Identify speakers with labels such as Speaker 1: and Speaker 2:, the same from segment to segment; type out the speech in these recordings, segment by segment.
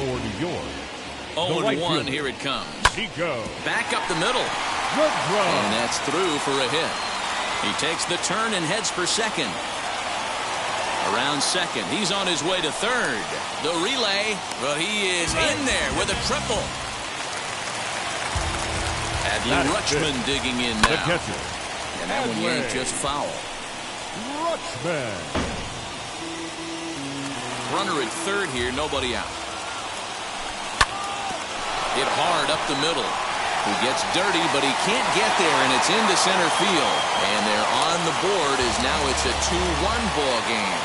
Speaker 1: for New York.
Speaker 2: 0-1, here it comes.
Speaker 1: Nico.
Speaker 2: Back up the middle.
Speaker 1: Good throw.
Speaker 2: And that's through for a hit. He takes the turn and heads for second. Around second, he's on his way to third. The relay, but he is in there with a triple. Adley Rutschman digging in now.
Speaker 1: The catcher.
Speaker 2: And that one yanked just foul.
Speaker 1: Rutschman.
Speaker 2: Runner at third here, nobody out. Hit hard up the middle. He gets dirty, but he can't get there, and it's into center field. And they're on the board as now it's a 2-1 ball game.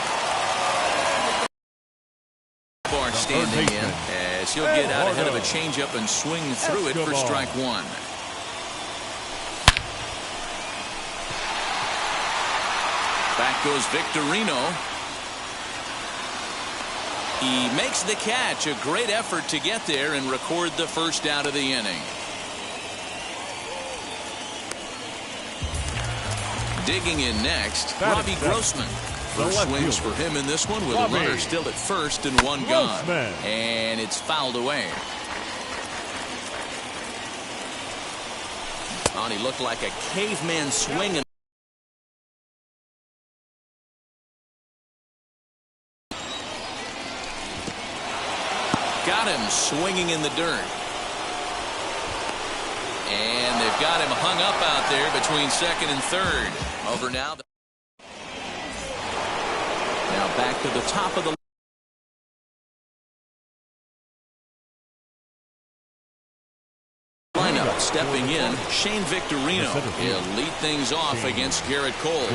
Speaker 2: Bar standing in as he'll get out ahead of a changeup and swing through it for strike one. Back goes Victorino. He makes the catch. A great effort to get there and record the first out of the inning. Digging in next, Robbie Grossman. First swings for him in this one with a runner still at first and one gone. And it's fouled away. He looked like a caveman swing. Got him swinging in the dirt. And they've got him hung up out there between second and third. Over now. Now back to the top of the lineup. Stepping in, Shane Victorino. He'll lead things off against Garrett Cole.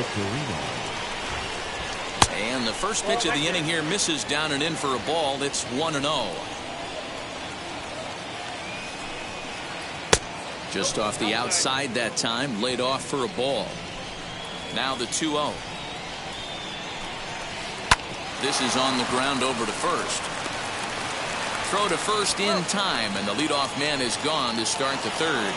Speaker 2: And the first pitch of the inning here misses down and in for a ball. It's 1-0. Just off the outside that time, laid off for a ball. Now the 2-0. This is on the ground over to first. Throw to first in time, and the leadoff man is gone to start the third.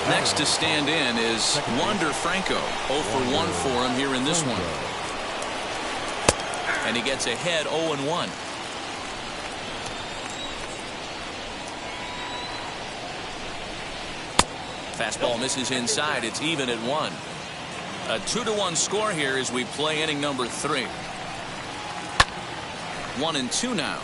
Speaker 2: Next to stand in is Wander Franco. 0 for 1 for him here in this one. And he gets ahead 0-1. Fastball misses inside. It's even at 1. A 2-1 score here as we play inning number 3. 1-2 now.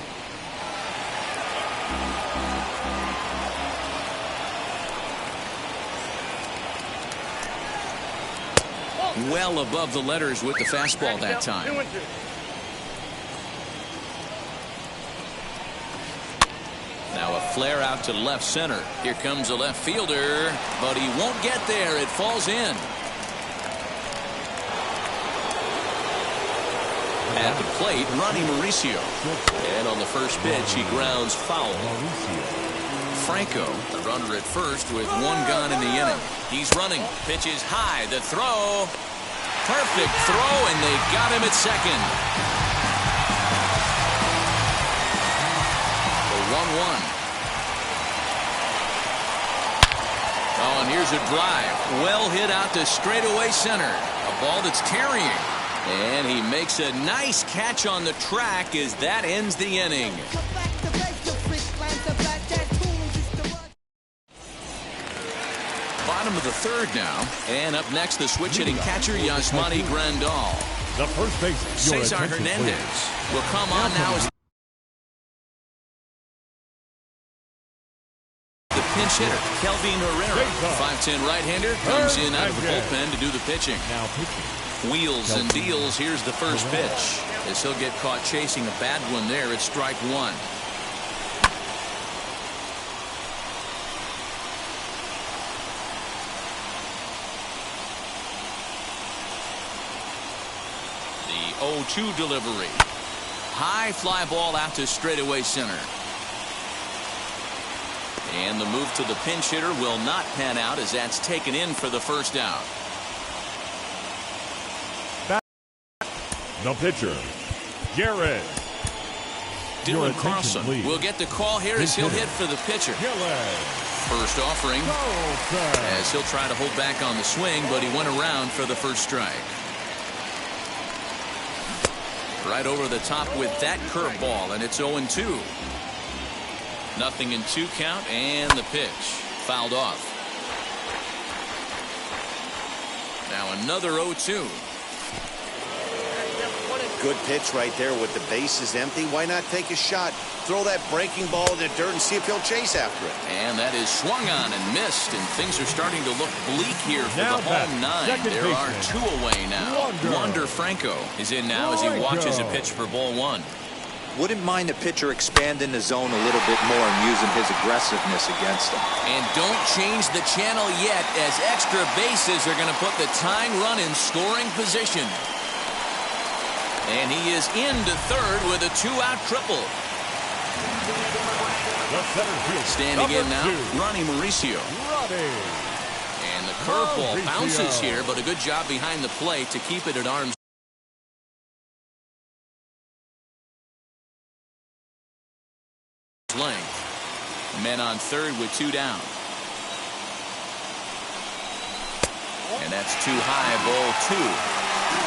Speaker 2: Well above the letters with the fastball that time. Now a flare out to left center. Here comes a left fielder, but he won't get there. It falls in. At the plate, Ronnie Mauricio. And on the first pitch, he grounds foul. Franco, the runner at first with one gone in the inning. He's running. Pitch is high. The throw. Perfect throw, and they got him at second. The 1-1. Oh, and here's a drive. Well hit out to straightaway center. A ball that's carrying. And he makes a nice catch on the track as that ends the inning. Bottom of the third now. And up next, the switch-hitting catcher, Yasmani Grandal.
Speaker 1: The first baseman,
Speaker 2: Cesar Hernandez will come on now as the pinch hitter, Kelvin Herrera. 5'10" right-hander comes in out of the bullpen to do the pitching.
Speaker 1: Now pitching.
Speaker 2: Wheels and deals. Here's the first pitch. As he'll get caught chasing a bad one there. It's strike one. The 0-2 delivery. High fly ball out to straightaway center. And the move to the pinch hitter will not pan out as that's taken in for the first out.
Speaker 1: The pitcher, Garrett.
Speaker 2: Dylan Carlson will get the call here as he'll hit for the pitcher. First offering as he'll try to hold back on the swing, but he went around for the first strike. Right over the top with that curveball, and it's 0-2. 0-2 count, and the pitch fouled off. Now another 0-2.
Speaker 3: Good pitch right there with the bases empty. Why not take a shot? Throw that breaking ball in the dirt and see if he'll chase after it.
Speaker 2: And that is swung on and missed, and things are starting to look bleak here for the home 9. There are 2 away now. Wander Franco is in now as he watches a pitch for ball 1.
Speaker 4: Wouldn't mind the pitcher expanding the zone a little bit more and using his aggressiveness against him.
Speaker 2: And don't change the channel yet, as extra bases are going to put the tying run in scoring position. And he is into third with a 2-out triple. Standing in now, Ronnie Mauricio. And the curveball bounces here, but a good job behind the plate to keep it at arm's length. Men on third with 2 down. And that's too high, ball 2.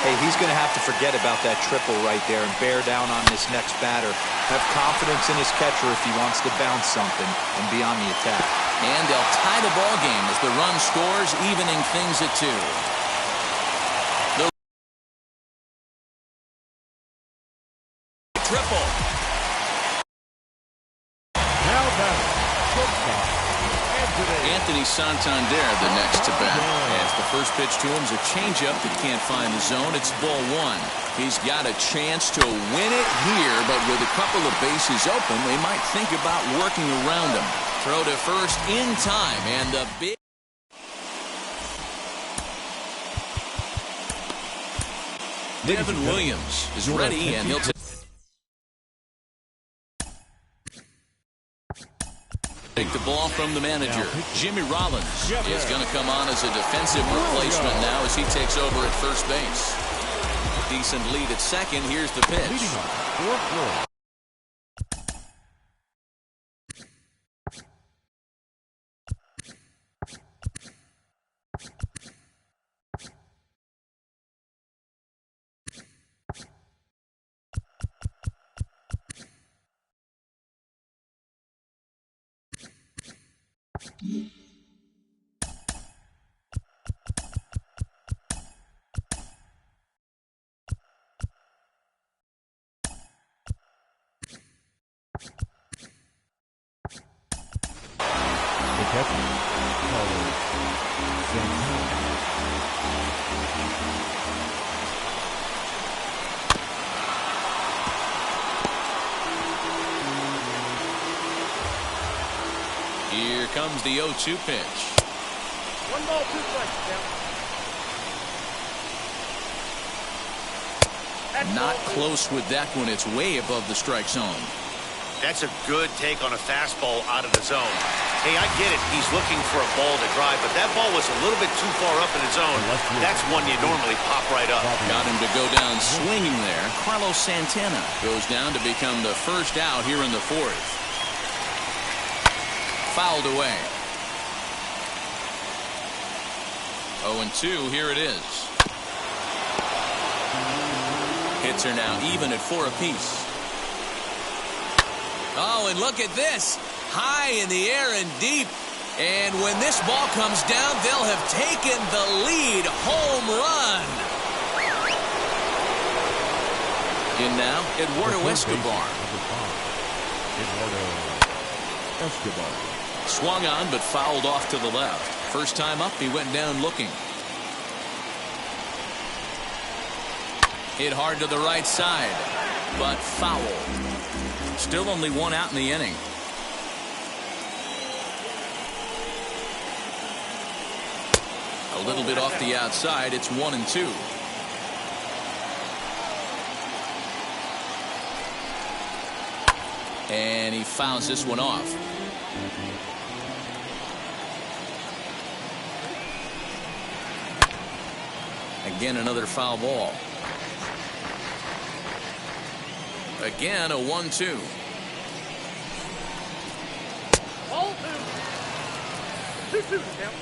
Speaker 4: Hey, he's going to have to forget about that triple right there and bear down on this next batter. Have confidence in his catcher if he wants to bounce something and be on the attack.
Speaker 2: And they'll tie the ball game as the run scores, evening things at 2. The triple.
Speaker 1: Now batting, shortstop,
Speaker 2: Anthony Santander the next to bat. As the first pitch to him is a changeup that can't find the zone. It's ball 1. He's got a chance to win it here, but with a couple of bases open, they might think about working around him. Throw to first in time, and the big... Devin Williams is ready, and he'll take the ball from the manager. Jimmy Rollins is going to come on as a defensive replacement now as he takes over at first base. Decent lead at second. Here's the pitch. Here comes the 0-2 pitch.
Speaker 5: 1 ball, 2 strikes.
Speaker 2: Not close with that one. It's way above the strike zone.
Speaker 3: That's a good take on a fastball out of the zone. Hey, I get it. He's looking for a ball to drive, but that ball was a little bit too far up in the zone. That's one you normally pop right up.
Speaker 2: Got him to go down swinging there. Carlos Santana goes down to become the first out here in the 4th. Fouled away. 0-2, here it is. Hits are now even at 4 apiece. Oh, and look at this. High in the air and deep. And when this ball comes down, they'll have taken the lead. Home run. In now, Eduardo Escobar. Swung on, but fouled off to the left. First time up, he went down looking. Hit hard to the right side, but foul. Still only 1 out in the inning. A little bit off the outside. It's 1-2. And he fouls this one off. Again, another foul ball. Again, a 1-2.
Speaker 5: Ball 2. 2-2 count.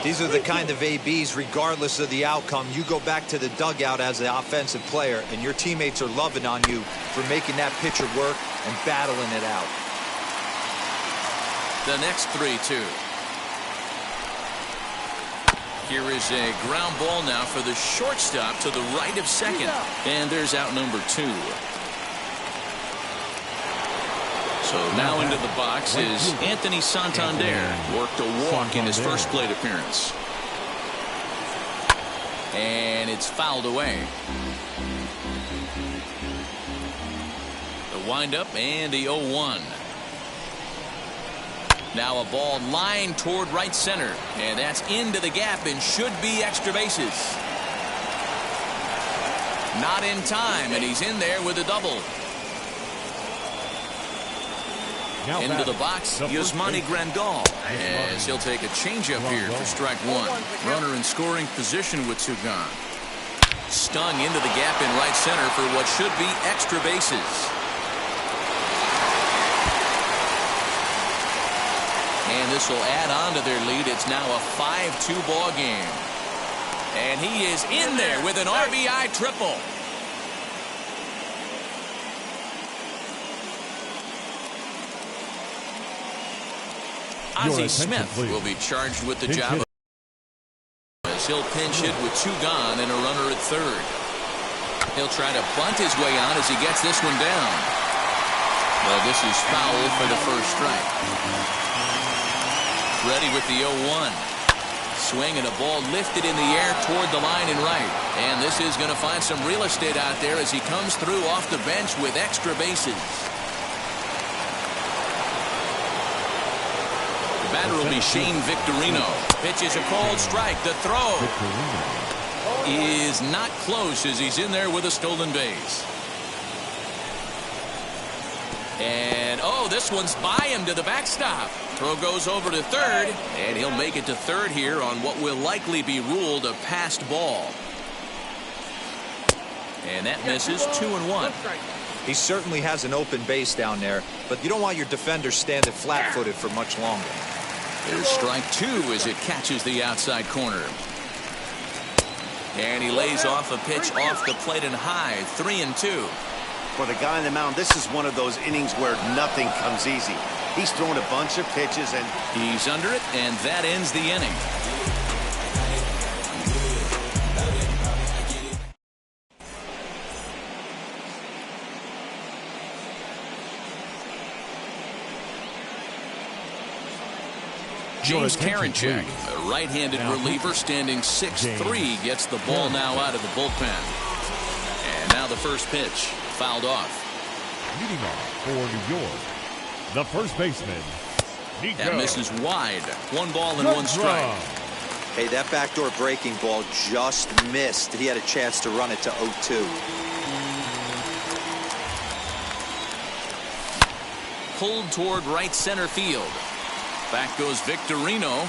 Speaker 4: These are the kind of ABs, regardless of the outcome, you go back to the dugout as the offensive player, and your teammates are loving on you for making that pitcher work and battling it out.
Speaker 2: The next 3-2. Here is a ground ball now for the shortstop to the right of second. And there's out number 2. So now into the box is Anthony Santander. Worked a walk in his first plate appearance. And it's fouled away. The windup and the 0-1. Now a ball lined toward right center. And that's into the gap and should be extra bases. Not in time, and he's in there with a double. Into the box, Yasmani Grandal, as he'll take a changeup here for strike 1. Runner in scoring position with 2 gone. Stung into the gap in right center for what should be extra bases. And this will add on to their lead. It's now a 5-2 ball game. And he is in there with an RBI triple. Ozzie Smith will be charged with the job as he'll pinch hit with 2 gone and a runner at third. He'll try to bunt his way on as he gets this one down. Well, this is foul for the first strike. Ready with the 0-1. Swing and a ball lifted in the air toward the line and right. And this is going to find some real estate out there as he comes through off the bench with extra bases. The batter will be Shane Victorino. Pitches a called strike. The throw is not close as he's in there with a stolen base. And, oh, this one's by him to the backstop. Throw goes over to third, and he'll make it to third here on what will likely be ruled a passed ball. And that misses 2-1.
Speaker 4: He certainly has an open base down there, but you don't want your defender standing flat-footed for much longer.
Speaker 2: There's strike 2 as it catches the outside corner. And he lays off a pitch off the plate and high, 3-2.
Speaker 3: For the guy on the mound, this is one of those innings where nothing comes easy. He's throwing a bunch of pitches, and
Speaker 2: he's under it, and that ends the inning. James Karinchak, a right-handed reliever standing 6'3", gets the ball now out of the bullpen. And now the first pitch, fouled off.
Speaker 1: Leading off for New York, the first baseman, Nico.
Speaker 2: That misses wide. 1 ball and 1 strike.
Speaker 4: Hey, that backdoor breaking ball just missed. He had a chance to run it to 0-2.
Speaker 2: Pulled toward right center field. Back goes Victorino.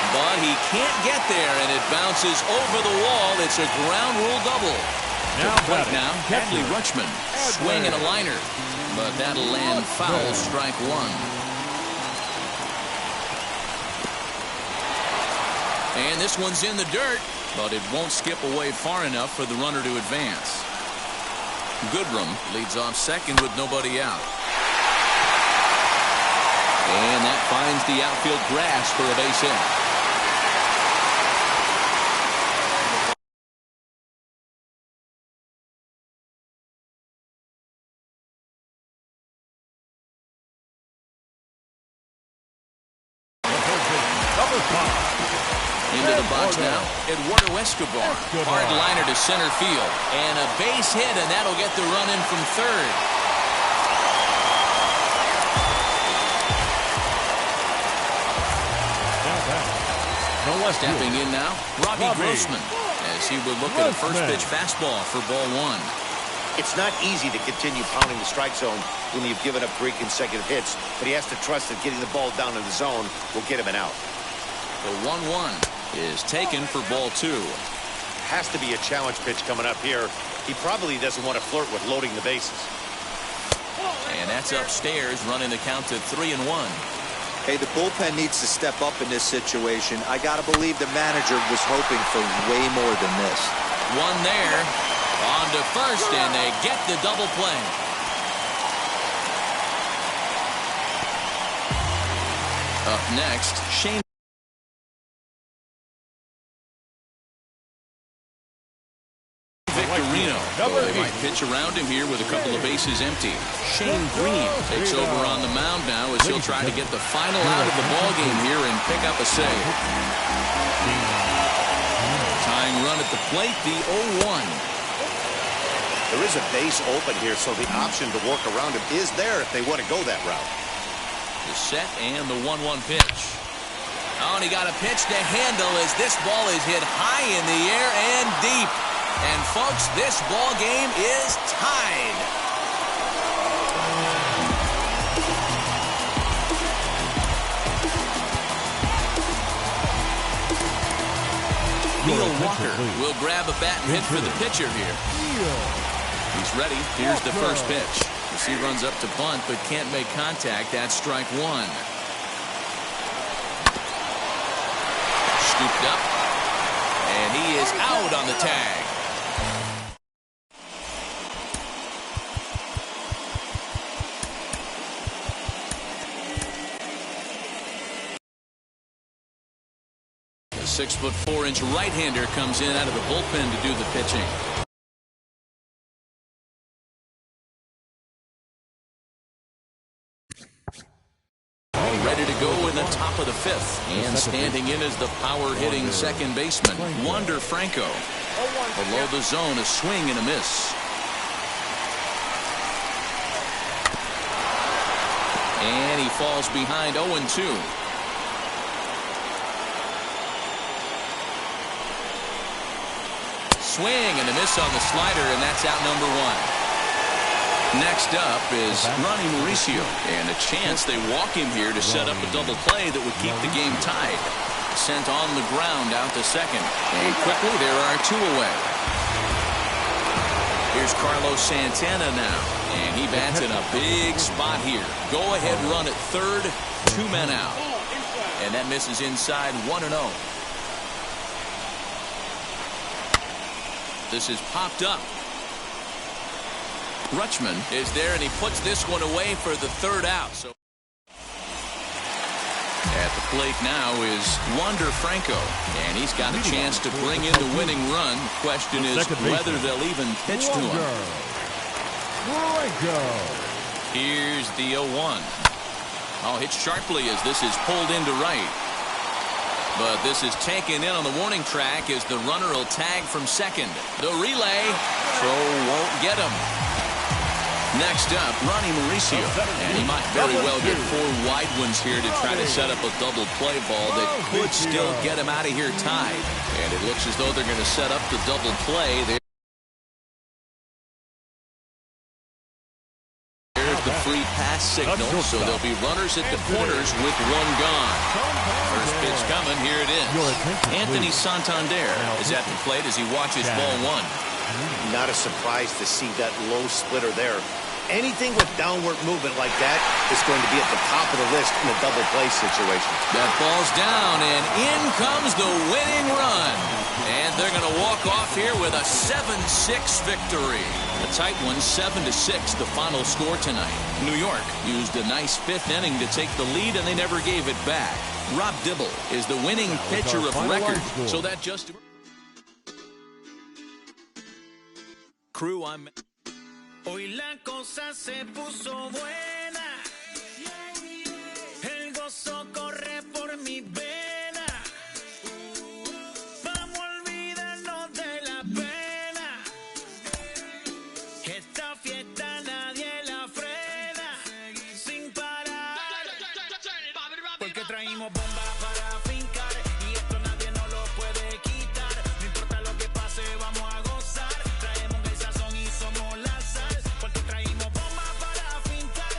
Speaker 2: But he can't get there, and it bounces over the wall. It's a ground rule double. Now, Hadley Rutschman. Swing and a liner. But that'll land foul, strike 1. And this one's in the dirt, but it won't skip away far enough for the runner to advance. Goodrum leads off second with nobody out. And that finds the outfield grass for a base hit. Into the box now, Eduardo Escobar. Hard liner to center field. And a base hit, and that'll get the run in from third. Stepping in now, Robbie Grossman, as he would look at a first pitch fastball for ball 1.
Speaker 3: it's not easy to continue pounding the strike zone when you've given up 3 consecutive hits, but he has to trust that getting the ball down in the zone will get him an out.
Speaker 2: The 1-1 is taken for ball 2.
Speaker 3: Has to be a challenge pitch coming up here. He probably doesn't want to flirt with loading the bases.
Speaker 2: And that's upstairs, running the count to 3-1.
Speaker 4: Hey, the bullpen needs to step up in this situation. I got to believe the manager was hoping for way more than this.
Speaker 2: One there. On to first, and they get the double play. Up next, Shane Victorino. They might pitch around him here with a couple of bases empty. Shane Green takes over on the mound now as he'll try to get the final out of the ballgame here and pick up a save. Tying run at the plate, the 0-1.
Speaker 3: There is a base open here, so the option to work around him is there if they want to go that route.
Speaker 2: The set and the 1-1 pitch. Oh, and he got a pitch to handle as this ball is hit high in the air and deep. And folks, this ball game is tied. Neil Walker will grab a bat and hit for the pitcher here. He's ready. Here's the first pitch. As he runs up to bunt but can't make contact. That's strike one. Scooped up. And he is out on the tag. The 6'4" right-hander comes in out of the bullpen to do the pitching. Ready to go in the top of the fifth. And standing in is the power-hitting second baseman, Wander Franco. Below the zone, a swing and a miss. And he falls behind 0-2. Swing and a miss on the slider, and that's out number one. Next up is Ronnie Mauricio, and a chance they walk him here to set up a double play that would keep the game tied. Sent on the ground out to second, and quickly there are two away. Here's Carlos Santana now, and he bats in a big spot here. Go ahead run at third, 2 men out, and that misses inside 1-0. This is popped up. Rutschman is there, and he puts this one away for the third out. So at the plate now is Wander Franco, and he's got a chance to bring in the winning run. Question is whether they'll even pitch to him. Here's the 0-1. Oh, hit sharply as this is pulled into right. But this is taken in on the warning track as the runner will tag from second. The relay, so won't get him. Next up, Ronnie Mauricio, and he might very well get 4 wide ones here to try to set up a double play ball that could still get him out of here tied. And it looks as though they're going to set up the double play. There's the free pass signal, so there'll be runners at the corners with 1 gone. First pitch coming, here it is. Anthony Santander is at the plate as he watches ball 1.
Speaker 3: Not a surprise to see that low splitter there. Anything with downward movement like that is going to be at the top of the list in a double play situation.
Speaker 2: That ball's down, and in comes the winning run. And they're going to walk off here with a 7-6 victory. A tight one, 7-6, the final score tonight. New York used a nice 5th inning to take the lead, and they never gave it back. Rob Dibble is the winning pitcher of record. So that just... Crew, I'm...
Speaker 6: Hoy la cosa se puso buena. El gozo corre por mi vena. Vamos a olvidarnos de la pena. Esta fiesta nadie la frena. Sin parar. Porque traímos bomba para fincar. Y esto nadie nos lo puede quitar. No importa lo que pase, vamos a gozar. Traemos el sazón y somos la sal. Porque traímos bomba para fincar.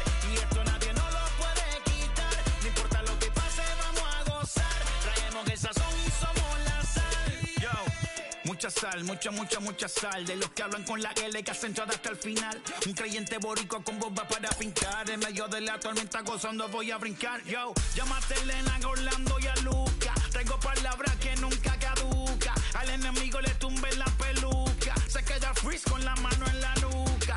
Speaker 6: Mucha sal, mucha sal. De los que hablan con la L que hacen todo hasta el final. Un creyente boricua con bomba para fincar. En medio de la tormenta gozando voy a brincar. Yo, llámate a Elena, a Orlando y a Luca. Traigo palabras que nunca caduca. Al enemigo le tumbe la peluca. Se queda freeze con la mano en la nuca.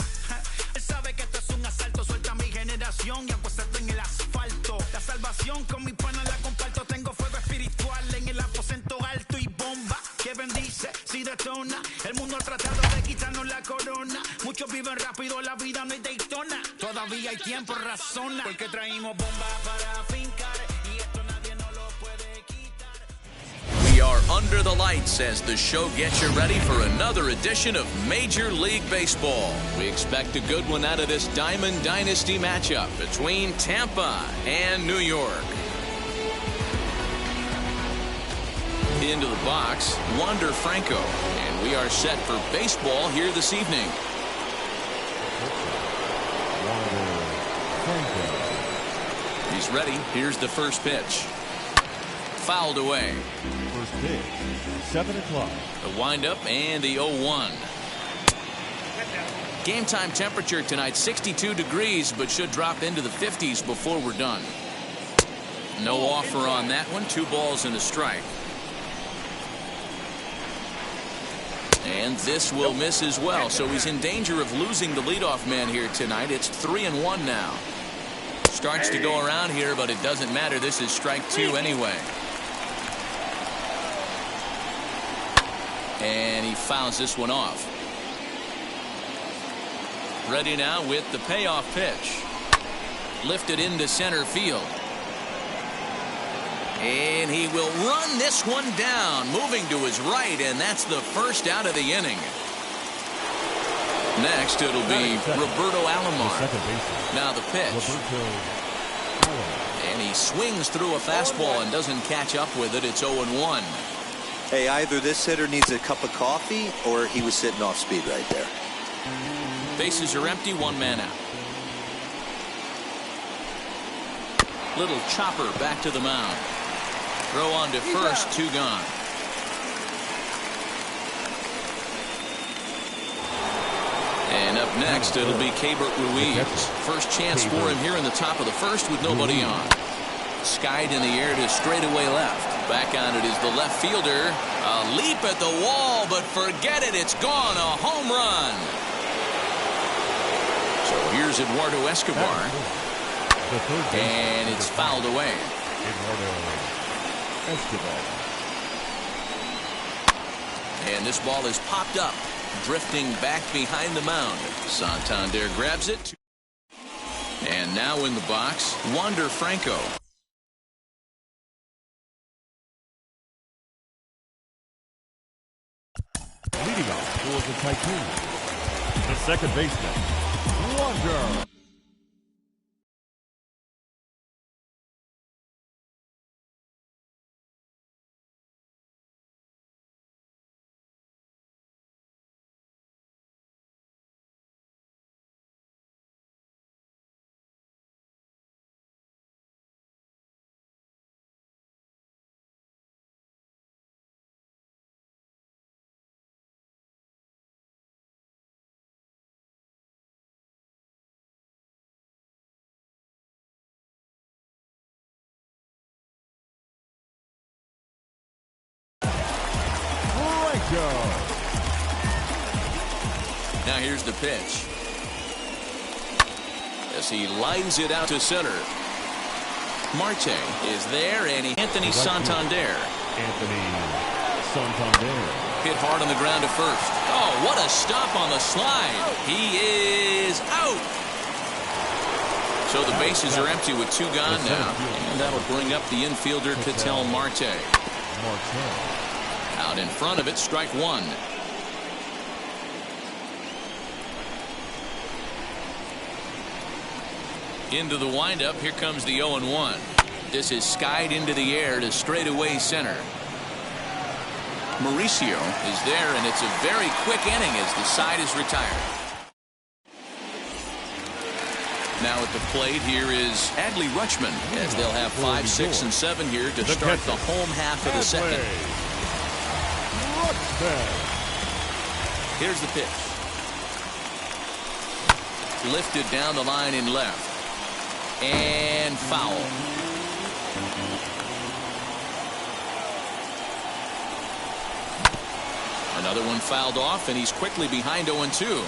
Speaker 6: Él sabe que esto es un asalto. Suelta mi generación y acuéstate en el asfalto. La salvación con mi pana la comparto. Tengo fuego espiritual en el aposento alto y bomba que bendice si detona. El mundo ha tratado de quitarnos la corona. Muchos viven rápido, la vida no es Daytona. Todavía hay tiempo, razona. Porque traímos bomba para fincar y esto nadie no lo puede quitar.
Speaker 2: We are under the lights as the show gets you ready for another edition of Major League Baseball. We expect a good one out of this Diamond Dynasty matchup between Tampa and New York. Into the box, Wander Franco, and we are set for baseball here this evening. He's ready. Here's the first pitch. Fouled away.
Speaker 1: First pitch, 7 o'clock.
Speaker 2: The windup and the 0-1. Game time temperature tonight, 62 degrees, but should drop into the 50s before we're done. No offer on that one. 2 balls and a strike. And this will miss as well, so he's in danger of losing the leadoff man here tonight. It's 3-1 now. Starts to go around here, but it doesn't matter. This is strike 2 anyway. And he fouls this one off. Ready now with the payoff pitch. Lifted into center field. And he will run this one down, moving to his right, and that's the first out of the inning. Next, it'll be Roberto Alomar. Now the pitch. And he swings through a fastball and doesn't catch up with it. It's 0-1.
Speaker 4: Hey, either this hitter needs a cup of coffee or he was sitting off speed right there.
Speaker 2: Bases are empty, 1 man out. Little chopper back to the mound. Throw on to first, 2 gone. And up next, it'll be Keibert Ruiz. First chance for him here in the top of the first with nobody on. Skied in the air to straightaway left. Back on it is the left fielder. A leap at the wall, but forget it. It's gone. A home run. So here's Eduardo Escobar. And it's fouled away. And this ball is popped up, drifting back behind the mound. Santander grabs it. And now in the box, Wander Franco.
Speaker 1: Leading off for the Tycoon, the second baseman, Wander.
Speaker 2: Now here's the pitch. As he lines it out to center. Marte is there, and Anthony Santander. Hit hard on the ground to first. Oh, what a stop on the slide. He is out. So the bases are empty with 2 gone now. And that'll bring up the infielder, Ketel Marte. Out in front of it, strike 1. Into the windup, here comes the 0-1. This is skied into the air to straightaway center. Mauricio is there, and it's a very quick inning as the side is retired. Now at the plate, here is Adley Rutschman, as they'll have 5, 6, and 7 here to start the home half of the second. Here's the pitch. Lifted down the line in left. And foul. Another one fouled off, and he's quickly behind 0-2.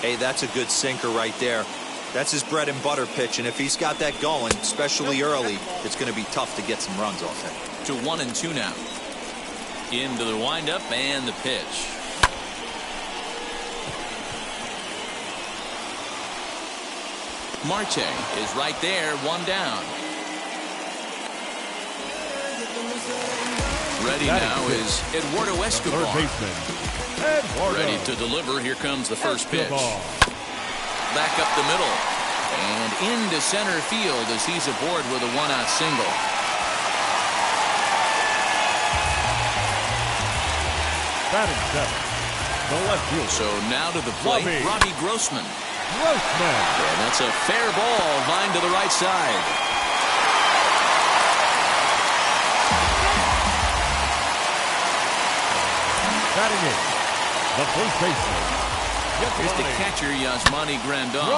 Speaker 4: Hey, that's a good sinker right there. That's his bread and butter pitch, and if he's got that going, especially early, it's going to be tough to get some runs off him.
Speaker 2: To 1-2 now. Into the windup and the pitch. Marte is right there, one down. Ready now is Eduardo Escobar. Ready to deliver. Here comes the first pitch. Back up the middle. And into center field as he's aboard with a one-out single.
Speaker 1: Batting seventh, the left field.
Speaker 2: So now to the plate, Robbie Grossman. And that's a fair ball, line to the right side.
Speaker 1: Batting eighth, the first baseman.
Speaker 2: Here's the catcher, Yasmani Grandal.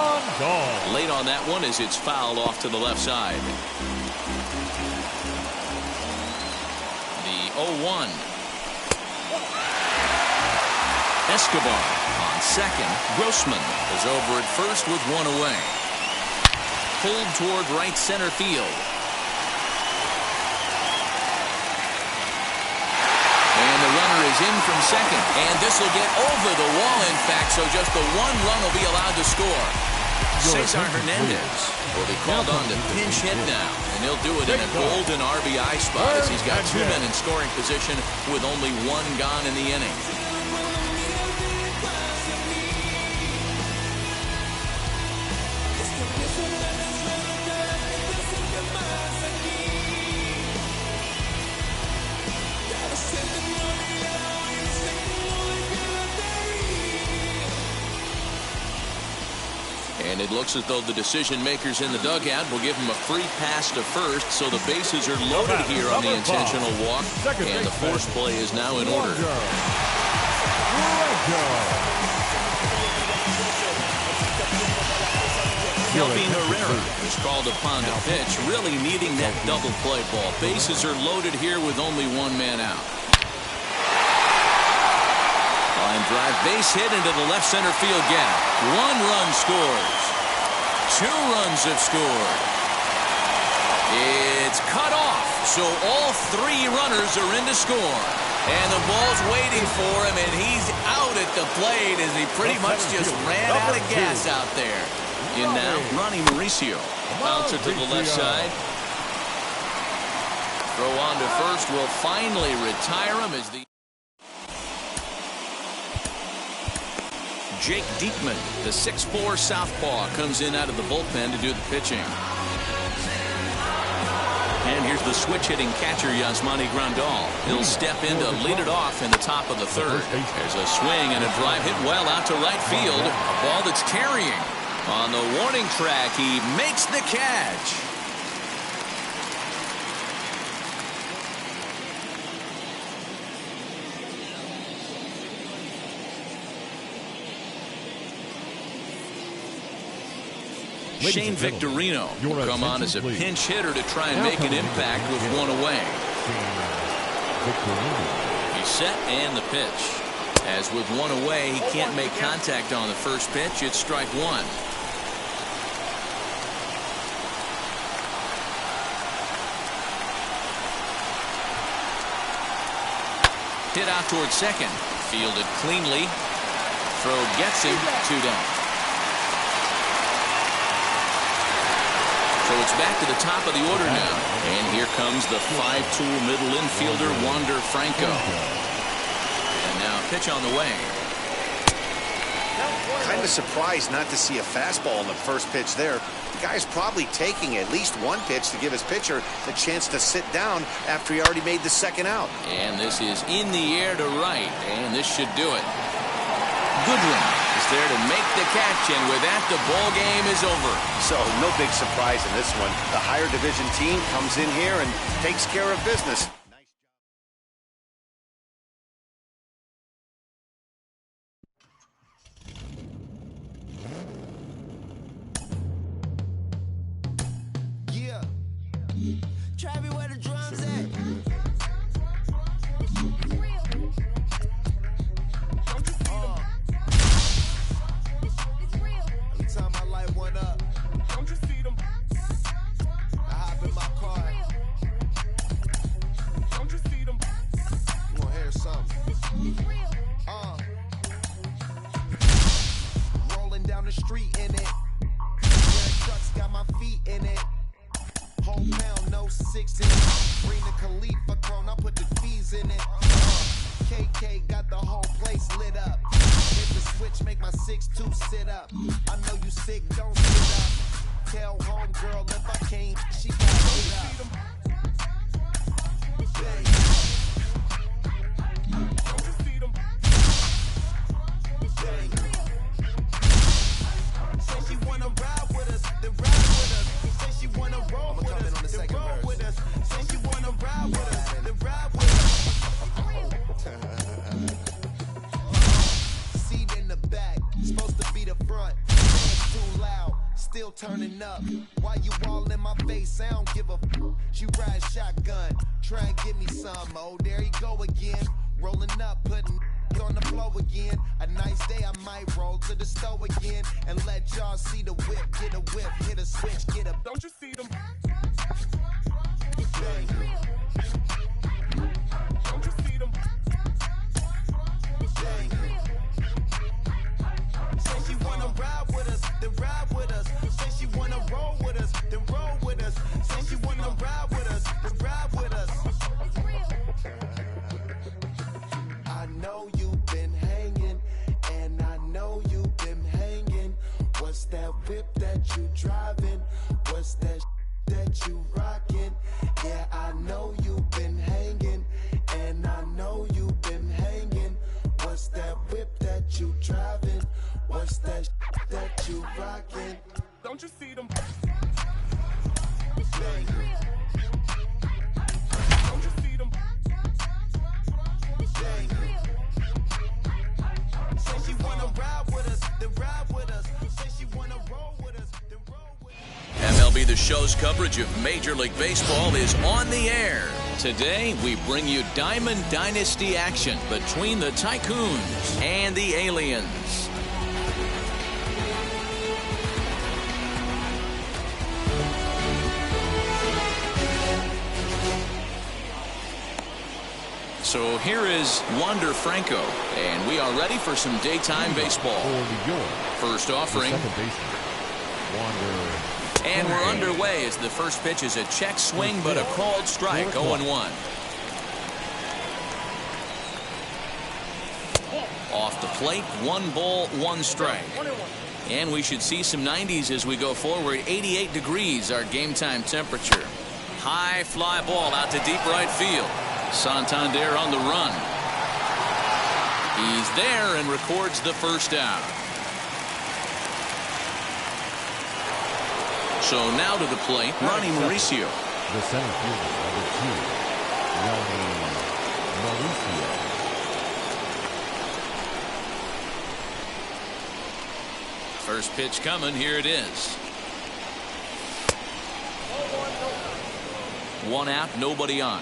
Speaker 2: Late on that one as it's fouled off to the left side. The 0-1. Escobar on second. Grossman is over at first with one away. Pulled toward right center field. And the runner is in from second. And this will get over the wall, in fact, so just the one run will be allowed to score. Cesar Hernandez will be called on to pinch hit now. And he'll do it in a golden RBI spot as he's got two men in scoring position with only one gone in the inning. And it looks as though the decision makers in the dugout will give him a free pass to first, so the bases are loaded here on the intentional walk, and the force play is now in order. Kelvin Herrera is called upon to pitch, really needing that double play ball. Bases are loaded here with only one man out. Line drive, base hit into the left center field gap. One run scores. Two runs have scored. It's cut off, so all three runners are in to score. And the ball's waiting for him, and he's out at the plate as he pretty much just ran out of gas out there. In now, Ronnie Mauricio. Bouncer to the left side. Throw on to first will finally retire him as the Jake Diekman, the 6'4" southpaw, comes in out of the bullpen to do the pitching. And here's the switch-hitting catcher, Yasmani Grandal. He'll step in to lead it off in the top of the third. There's a swing and a drive hit well out to right field. A ball that's carrying. On the warning track, he makes the catch. Shane Victorino will come on as a pinch hitter to try and make an impact with one away. He's set and the pitch. As with one away, he can't make contact on the first pitch. It's strike one. Hit out towards second. Fielded cleanly. Throw gets him. Two down. So it's back to the top of the order now. And here comes the 5-tool middle infielder, Wander Franco. And now pitch on the way.
Speaker 3: Kind of surprised not to see a fastball on the first pitch there. The guy's probably taking at least one pitch to give his pitcher the chance to sit down after he already made the second out.
Speaker 2: And this is in the air to right. And this should do it. Goodwin is there to make the catch, and with that, the ball game is over.
Speaker 3: So no big surprise in this one. The higher division team comes in here and takes care of business.
Speaker 6: Travis, where the drums at? Every time I light one up, don't you see them? I hop in my car. Don't you see them? You wanna hear something? Rolling down the street in it. Yeah, trucks got my feet in it. Whole pound, no 6 in it. Bring the Khalifa clone, I put the fees in it. KK got the whole place lit up. Hit the switch, make my 6'2" sit up. I know you sick, don't sit up. Tell homegirl if I can't, she got it up. Bang. Don't you see them? Bang. Say she wanna ride with us, then ride with us. Say she wanna roll with us, then roll with us. Say she wanna ride with us, then ride with us. Seat in the back, supposed to be the front. Dance too loud, still turning up. Why you all in my face? I don't give a f. She ride shotgun, try and give me some. Oh, there you go again. Rolling up, putting on the floor again. A nice day, I might roll to the stove again and let y'all see the whip. Get a whip, hit a switch, get a. Don't you see them? Bang. Don't you see them? Bang. Say she wanna ride with us, then ride with us. Say she wanna roll with us, then roll with us. Say she wanna ride with us, then ride with us. I know you've been hanging, and I know you've been hanging. What's that whip that you driving? What's that that you rocking? Yeah, I know you've been hanging, and I know you've been hanging. What's that whip that you driving? What's that that you rocking? Don't you see them? Bang. Don't you see them? Bang. Say she wanna ride with us, then ride with us. Say she wanna roll with us, then roll with us.
Speaker 2: MLB The Show's coverage of Major League Baseball is on the air. Today, we bring you Diamond Dynasty action between the Tycoons and the Aliens. So here is Wander Franco, and we are ready for some daytime baseball. First offering. And we're underway as the first pitch is a check swing, but a called strike, 0-1. Off the plate, 1 ball, 1 strike. And we should see some 90s as we go forward. 88 degrees, our game time temperature. High fly ball out to deep right field. Santander on the run. He's there and records the first out. So now to the plate, Ronnie Mauricio.
Speaker 1: The center fielder, number 2, Ronnie Mauricio.
Speaker 2: First pitch coming, here it is. 1 out, nobody on.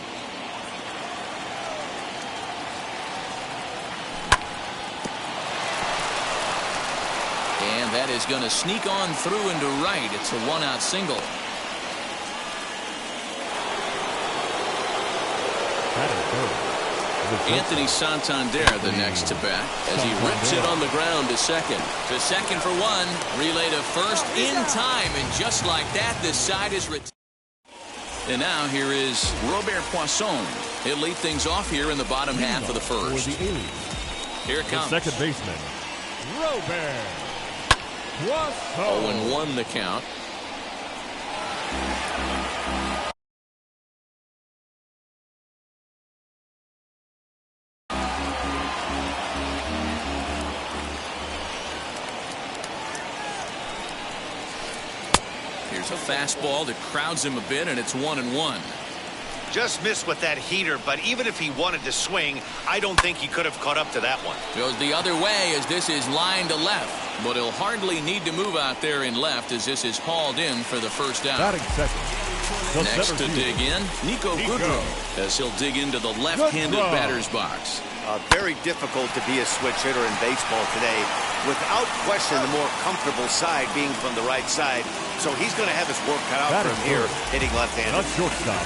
Speaker 2: And that is going to sneak on through into right. It's a 1-out single. Anthony Santander the next to bat as he rips it on the ground to second. To second for 1. Relay to first in time. And just like that, this side is retired. And now here is Robert Poisson. He'll lead things off here in the bottom half of the first. Here it comes.
Speaker 1: The second baseman, Robert Poisson.
Speaker 2: 0-1 the count. Here's a fastball that crowds him a bit, and it's 1-1.
Speaker 3: Just missed with that heater, but even if he wanted to swing, I don't think he could have caught up to that one.
Speaker 2: Goes the other way as this is lined to left. But he'll hardly need to move out there in left as this is hauled in for the first down.
Speaker 1: Batting second. The
Speaker 2: Next to dig in, Nico Goodrum, as he'll dig into the left-handed batter's box.
Speaker 3: Very difficult to be a switch hitter in baseball today. Without question, the more comfortable side being from the right side. So he's going to have his work cut out from here, hitting left-handed.
Speaker 1: Not shortstop.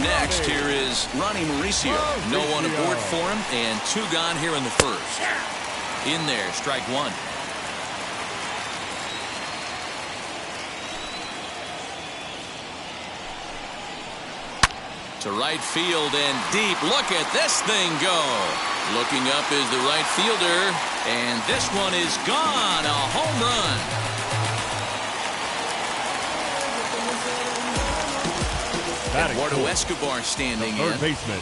Speaker 2: Next, here is Ronnie Mauricio. No one aboard for him, and 2 gone here in the first. In there, strike 1. To right field and deep. Look at this thing go. Looking up is the right fielder, and this one is gone. A home run. Eduardo Escobar standing in.
Speaker 1: Third baseman,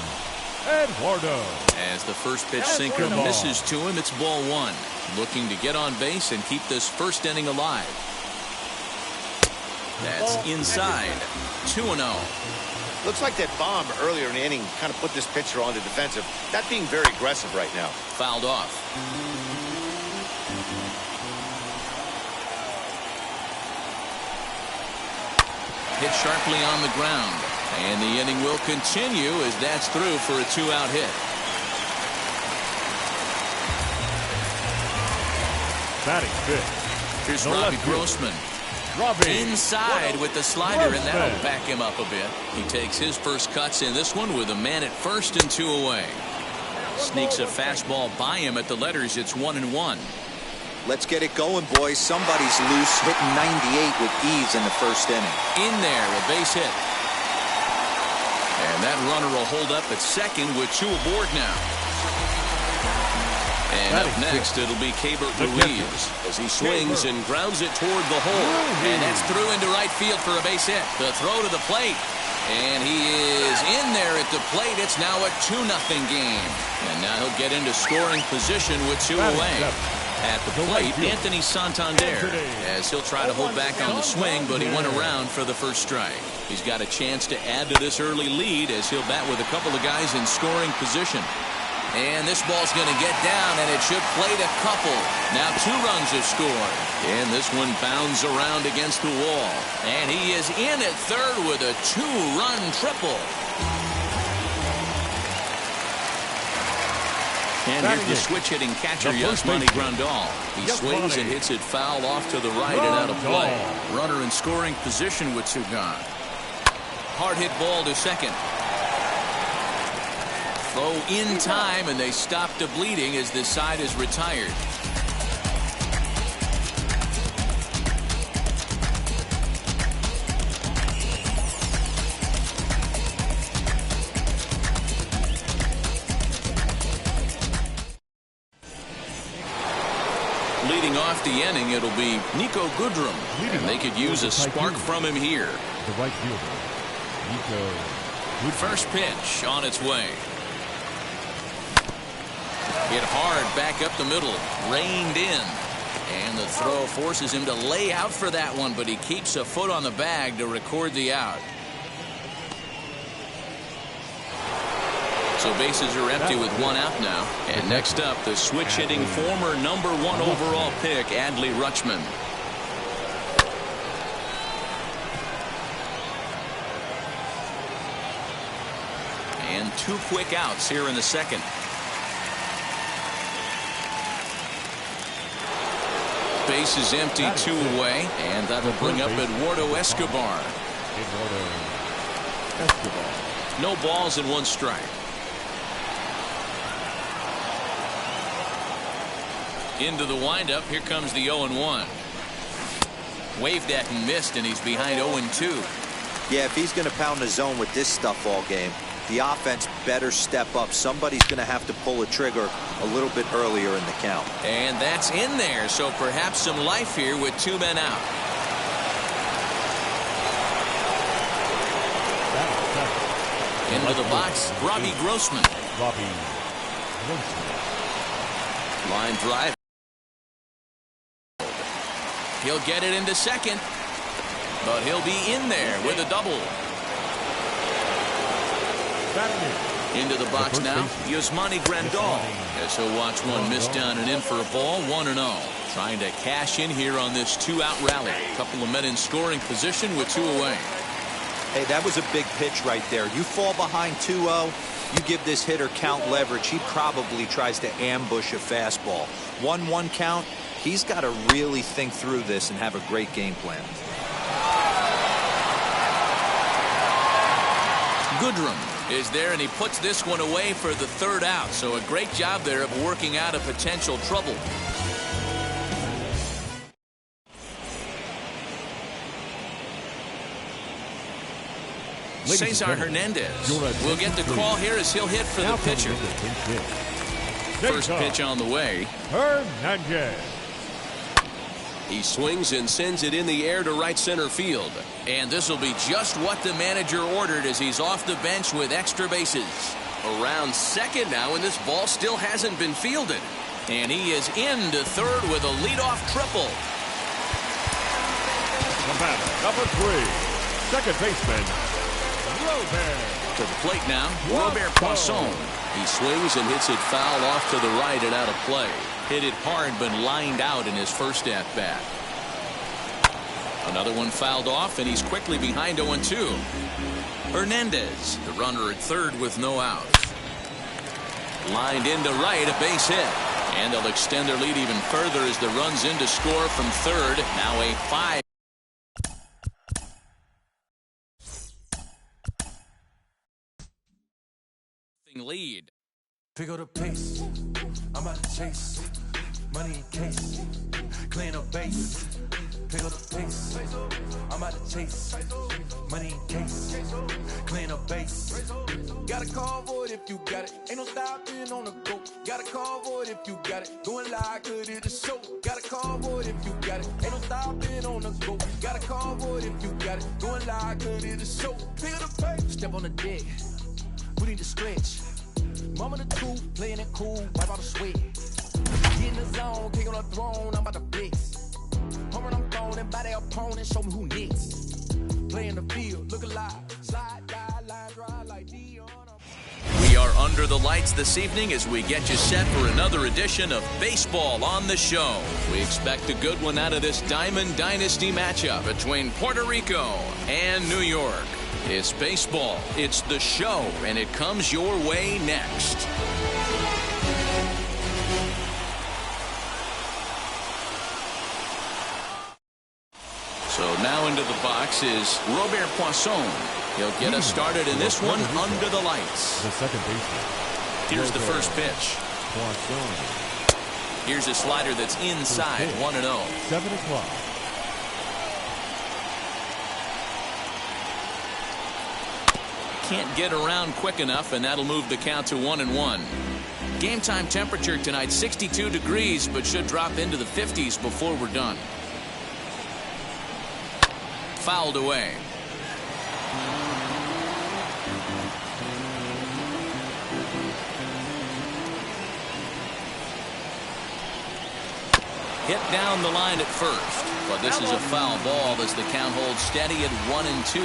Speaker 1: Eduardo.
Speaker 2: As the first pitch sinker misses to him, it's ball 1. Looking to get on base and keep this first inning alive. That's inside. 2-0.
Speaker 3: Looks like that bomb earlier in the inning kind of put this pitcher on the defensive. That being very aggressive right now.
Speaker 2: Fouled off. Hit sharply on the ground. And the inning will continue as that's through for a 2-out hit.
Speaker 1: Batting fifth.
Speaker 2: Here's
Speaker 1: The
Speaker 2: Robbie
Speaker 1: left fielder.
Speaker 2: Grossman.
Speaker 1: Robbie.
Speaker 2: Inside with the slider, and that'll
Speaker 1: Grossman.
Speaker 2: back him up a bit. He takes his first cuts in this one with a man at first and 2 away. Sneaks a fastball by him at the letters. It's 1-1.
Speaker 4: Let's get it going, boys. Somebody's loose, hitting 98 with ease in the first inning.
Speaker 2: In there, a base hit. And that runner will hold up at second with 2 aboard now. And up next, it'll be Keibert Ruiz as he swings and grounds it toward the hole. And that's through into right field for a base hit. The throw to the plate. And he is in there at the plate. It's now a 2-0 game. And now he'll get into scoring position with 2 away. At the plate, Anthony Santander, as he'll try to hold back on the swing, but he went around for the first strike. He's got a chance to add to this early lead as he'll bat with a couple of guys in scoring position. And this ball's going to get down, and it should plate a couple. Now 2 runs are scored. And this one bounds around against the wall. And he is in at third with a 2-run triple. And here's the switch-hitting catcher, Yasmani Grandal. He swings and hits it foul off to the right and out of play. Runner in scoring position with 2 gone. Hard hit ball to second. Throw in time, and they stop the bleeding as this side is retired. Leading off the inning, it'll be Nico Goodrum. And they could use a spark from him here.
Speaker 1: The right fielder, Nico.
Speaker 2: First pitch on its way. Hit hard back up the middle. Reined in. And the throw forces him to lay out for that one, but he keeps a foot on the bag to record the out. So bases are empty with 1 out now. And next up, the switch-hitting former #1 overall pick, Adley Rutschman. And 2 quick outs here in the second. Base is empty, 2 away, and that'll bring up Eduardo Escobar. No balls and 1 strike. Into the windup, here comes the 0-1. Waved at and missed, and he's behind 0-2.
Speaker 4: Yeah, if he's going to pound the zone with this stuff all game, the offense better step up. Somebody's going to have to pull a trigger a little bit earlier in the count.
Speaker 2: And that's in there, so perhaps some life here with 2 men out. Into the box, Robbie Grossman. Line drive. He'll get it into second, but he'll be in there with a double. Into the box now, Yasmani Grandal. As he'll watch one miss down and in for a ball, 1-0. Trying to cash in here on this two-out rally. A couple of men in scoring position with 2 away.
Speaker 4: Hey, that was a big pitch right there. You fall behind 2-0, you give this hitter count leverage. He probably tries to ambush a fastball. 1-1 count, he's got to really think through this and have a great game plan.
Speaker 2: Goodrum is there, and he puts this one away for the 3rd out. So a great job there of working out a potential trouble. Cesar Hernandez will get the call here as he'll hit for the pitcher. First pitch on the way.
Speaker 1: Hernandez.
Speaker 2: He swings and sends it in the air to right center field. And this will be just what the manager ordered as he's off the bench with extra bases. Around second now, and this ball still hasn't been fielded. And he is into third with a leadoff triple.
Speaker 1: The batter, number 3, second baseman, Robert.
Speaker 2: To the plate now, Robert Poisson. He swings and hits it foul off to the right and out of play. Hit it hard but lined out in his first at-bat. Another one fouled off, and he's quickly behind 0-2. Hernandez, the runner at third with no outs. Lined into right, a base hit. And they'll extend their lead even further as the runs in to score from third. Now a 5 lead.
Speaker 7: Pick up the pace. I'm out to chase. Money in case. Clean up base. Pick up the pace. I'm out to chase. Money in case. Clean up base. Got a call for it if you got it. Ain't no stopping on the go. Got a call for it if you got it. Going live, good at the show. Got a call for it if you got it. Ain't no stopping on the go. Got a call for it if you got it. Going live, good at the show. Pick up the pace. Step on the deck. We need to stretch. Mama the two, playing it cool, wipe out the sweat. Get in the zone, kick on the throne, I'm about to flex. Home run, I'm throwing by their opponent, show me who next. Play in the field, look alive, slide, die, line, drive like Dion.
Speaker 2: We are under the lights this evening as we get you set for another edition of Baseball on the Show. We expect a good one out of this Diamond Dynasty matchup between Puerto Rico and New York. It's baseball, it's the show, and it comes your way next. So now into the box is Robert Poisson. He'll get us started in this one under the lights.
Speaker 1: The second baseman.
Speaker 2: Here's the first pitch.
Speaker 1: Poisson.
Speaker 2: Here's a slider that's inside, 1-0.
Speaker 1: 7 o'clock.
Speaker 2: Can't get around quick enough, and that'll move the count to 1-1. Game time temperature tonight 62 degrees, but should drop into the 50s before we're done. Fouled away. Hit down the line at first, but this is a foul ball as the count holds steady at 1-2.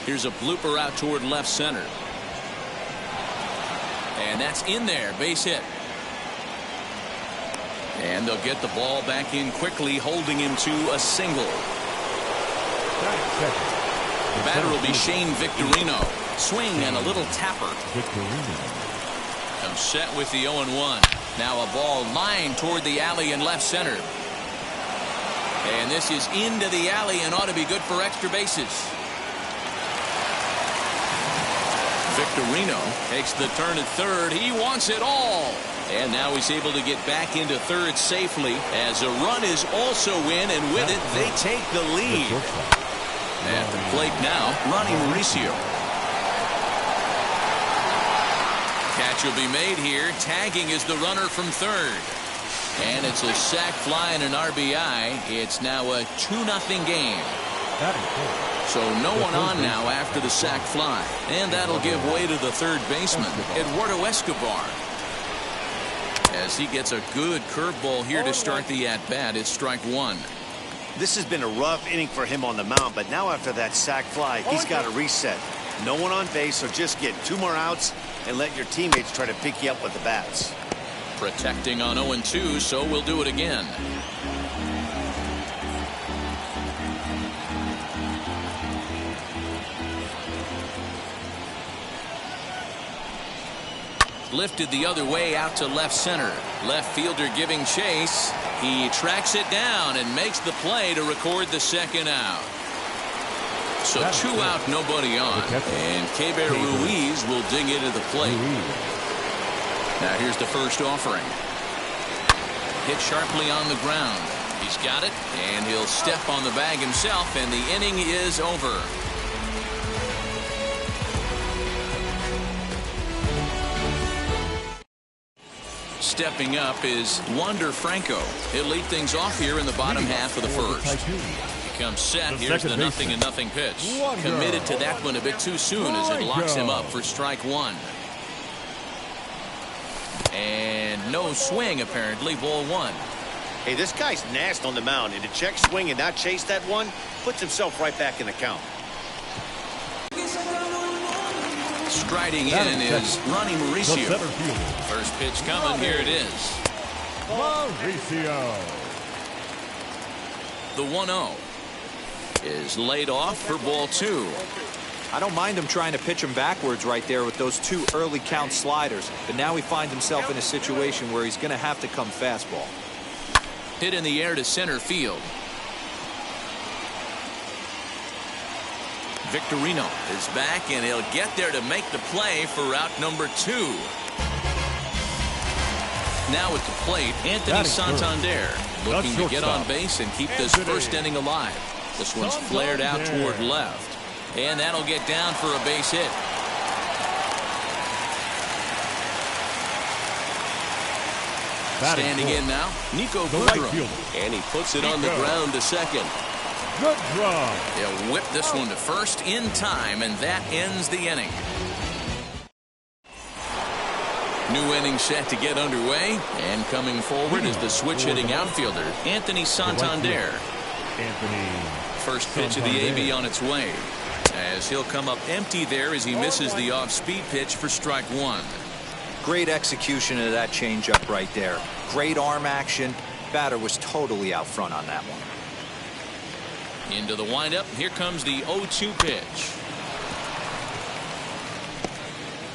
Speaker 2: Here's a blooper out toward left center. And that's in there, base hit. And they'll get the ball back in quickly, holding him to a single. The batter will be Shane Victorino. Swing and a little tapper. Comes set with the 0-1. Now a ball lined toward the alley in left center. And this is into the alley and ought to be good for extra bases. Victorino takes the turn at third. He wants it all. And now he's able to get back into third safely as a run is also in, and with it, they take the lead. At the plate now, Ronnie Mauricio. Catch will be made here. Tagging is the runner from third. And it's a sac fly and an RBI. It's now a 2-0 game. So no one on now after the sac fly. And that'll give way to the third baseman, Eduardo Escobar. As he gets a good curveball here to start the at-bat, it's strike one.
Speaker 3: This has been a rough inning for him on the mound, but now after that sac fly, he's got to reset. No one on base, so just get 2 more outs and let your teammates try to pick you up with the bats.
Speaker 2: Protecting on 0-2, so we'll do it again. Lifted the other way out to left center. Left fielder giving chase. He tracks it down and makes the play to record the second out. So 2 out, nobody on. And Keber Ruiz will dig into the plate. Now here's the first offering. Hit sharply on the ground. He's got it, and he'll step on the bag himself, and the inning is over. Stepping up is Wander Franco. He'll lead things off here in the bottom half of the first. He comes set. Here's the 0-0 pitch. Committed to that one a bit too soon as it locks him up for strike one. And no swing, apparently. Ball one.
Speaker 3: Hey, this guy's nasty on the mound, and to check swing and not chase that one puts himself right back in the count.
Speaker 2: Striding in is Ronnie Mauricio. First pitch coming. Here it is.
Speaker 1: Mauricio.
Speaker 2: The 1-0 is laid off for ball two.
Speaker 4: I don't mind him trying to pitch him backwards right there with those 2 early count sliders, but now he finds himself in a situation where he's going to have to come fastball.
Speaker 2: Hit in the air to center field. Victorino is back, and he'll get there to make the play for route number 2. Now at the plate, Anthony Santander looking to get on base and keep this first inning alive. This one's flared out toward left, and that'll get down for a base hit. Standing in now, Nico Goodrum, and he puts it on the ground to second.
Speaker 1: Good draw.
Speaker 2: He'll whip this one to first in time, and that ends the inning. New inning set to get underway, and coming forward is the switch-hitting outfielder, Anthony Santander. First pitch of the AB on its way, as he'll come up empty there as he misses the off-speed pitch for strike one.
Speaker 4: Great execution of that changeup right there. Great arm action. Batter was totally out front on that one.
Speaker 2: Into the windup. Here comes the 0-2 pitch.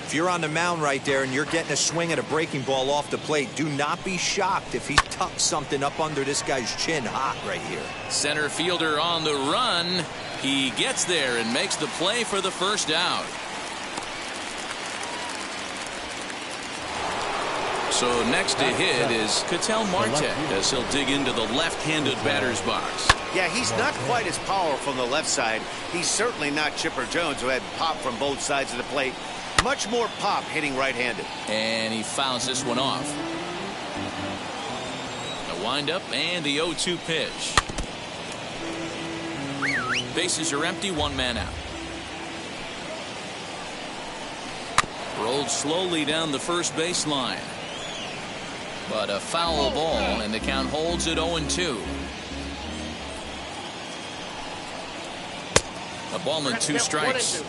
Speaker 4: If you're on the mound right there and you're getting a swing at a breaking ball off the plate, do not be shocked if he tucks something up under this guy's chin hot right here.
Speaker 2: Center fielder on the run. He gets there and makes the play for the first out. So next to hit is Ketel Marte as he'll dig into the left-handed batter's box.
Speaker 3: Yeah, he's not quite as powerful from the left side. He's certainly not Chipper Jones, who had pop from both sides of the plate. Much more pop hitting right-handed.
Speaker 2: And he fouls this one off. The windup and the 0-2 pitch. Bases are empty, 1 man out. Rolled slowly down the first baseline. But a foul ball, and the count holds at 0-2. A ball and 2 strikes.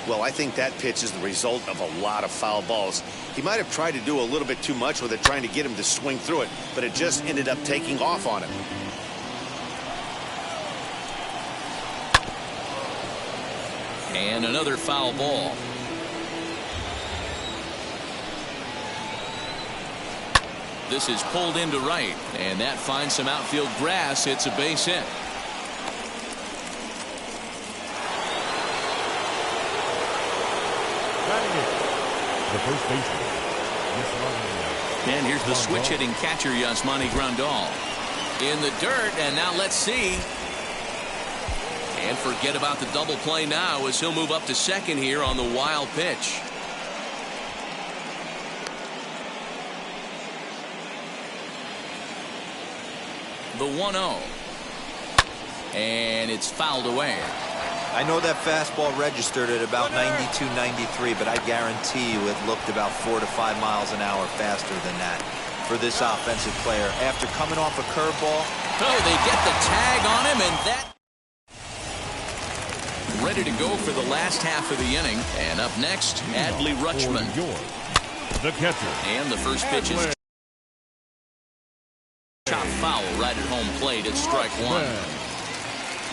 Speaker 3: Well, I think that pitch is the result of a lot of foul balls. He might have tried to do a little bit too much with it, trying to get him to swing through it, but it just ended up taking off on him.
Speaker 2: And another foul ball. This is pulled into right, and that finds some outfield grass. It's a base hit.
Speaker 1: The first baseman.
Speaker 2: And here's the switch-hitting catcher, Yasmani Grandal. In the dirt, and now let's see. And forget about the double play now as he'll move up to second here on the wild pitch. The 1-0. And it's fouled away.
Speaker 4: I know that fastball registered at about 92, 93, but I guarantee you it looked about 4 to 5 miles an hour faster than that. for this offensive player. After coming off a curveball.
Speaker 2: Oh, they get the tag on him, and that... Ready to go for the last half of the inning. And up next, Adley Rutschman.
Speaker 1: The catcher.
Speaker 2: And the first pitch is chop foul right at home plate. It's strike one.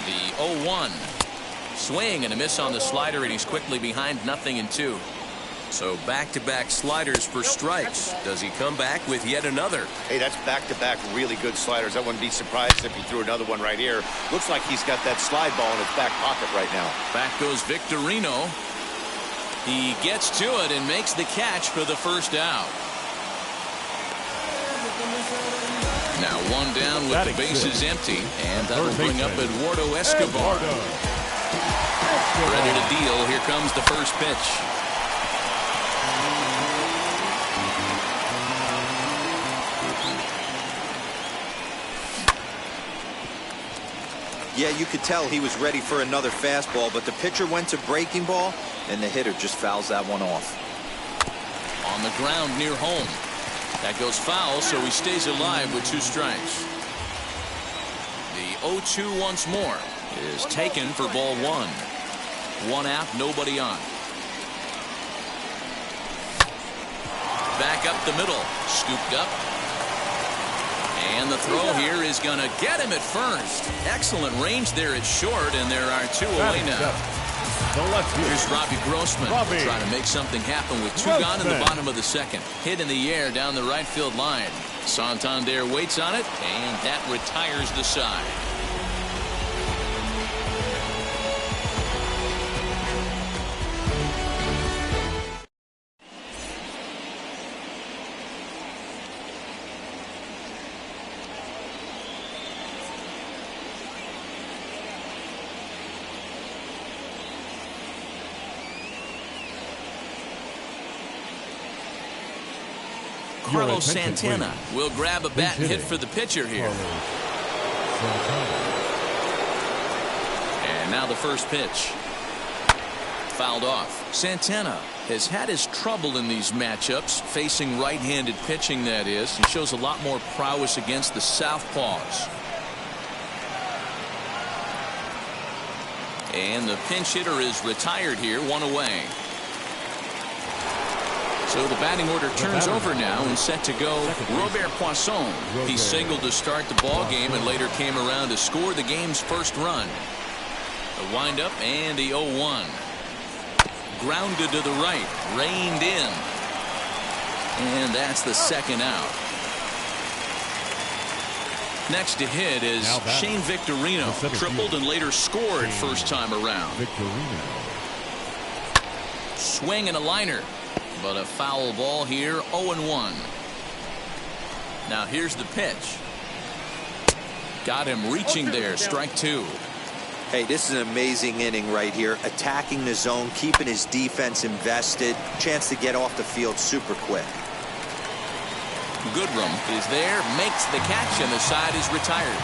Speaker 2: The 0-1. Swing and a miss on the slider, and he's quickly behind 0-2. So back-to-back sliders for strikes. Does he come back with yet another?
Speaker 3: Hey, that's back-to-back really good sliders. I wouldn't be surprised if he threw another one right here. Looks like he's got that slide ball in his back pocket right now.
Speaker 2: Back goes Victorino. He gets to it and makes the catch for the first out. Now one down with the bases empty, and that'll bring up Eduardo Escobar. Ready to deal. Here comes the first pitch.
Speaker 4: Yeah, you could tell he was ready for another fastball, but the pitcher went to breaking ball, and the hitter just fouls that one off.
Speaker 2: On the ground near home. That goes foul, so he stays alive with 2 strikes. The 0-2 once more is taken for ball 1. 1 out, nobody on. Back up the middle, scooped up. And the throw here is going to get him at first. Excellent range there at short, and there are 2 away now. Here's Robbie Grossman trying to make something happen with 2 gone in the bottom of the second. Hit in the air down the right field line. Santander waits on it, and that retires the side. Carlos Santana will grab a bat and hit for the pitcher here. And now the first pitch. Fouled off. Santana has had his trouble in these matchups, facing right-handed pitching, that is. He shows a lot more prowess against the southpaws. And the pinch hitter is retired here, 1 away. So the batting order turns over now and set to go Robert Poisson. He singled to start the ball game and later came around to score the game's first run. The windup and the 0-1. Grounded to the right, reined in. And that's the second out. Next to hit is Shane Victorino. Tripled and later scored first time around. Swing and a liner. But a foul ball here, 0-1. Now here's the pitch. Got him reaching there, strike 2.
Speaker 4: Hey, this is an amazing inning right here. Attacking the zone, keeping his defense invested. Chance to get off the field super quick.
Speaker 2: Goodrum is there, makes the catch, and the side is retired.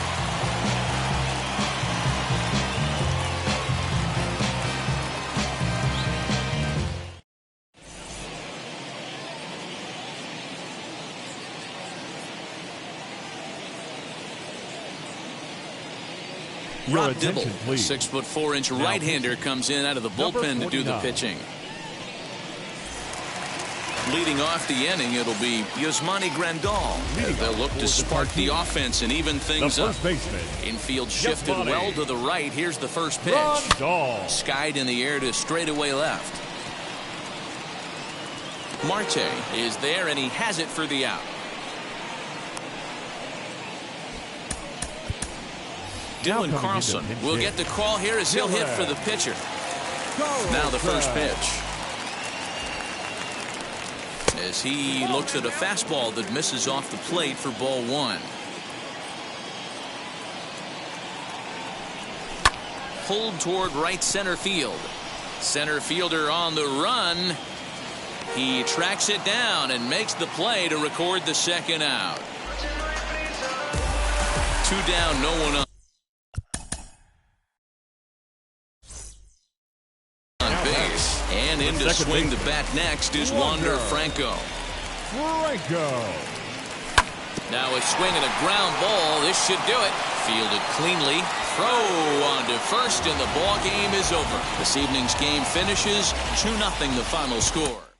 Speaker 2: Rob Dibble, 6'4" right-hander, comes in out of the bullpen to do the pitching. Leading off the inning, it'll be Yasmani Grandal. They'll look to spark the offense and even things up. Infield shifted well to the right. Here's the first pitch. Skied in the air to straightaway left. Marte is there, and he has it for the out. Dylan Carlson will get the call here as he'll hit for the pitcher. Now the first pitch. As he looks at a fastball that misses off the plate for ball 1. Pulled toward right center field. Center fielder on the run. He tracks it down and makes the play to record the second out. 2 down, no one on base. And in to swing the bat next is Wander Franco. Now a swing and a ground ball. This should do it. Fielded cleanly. Throw on to first, and the ball game is over. This evening's game finishes 2-0 the final score.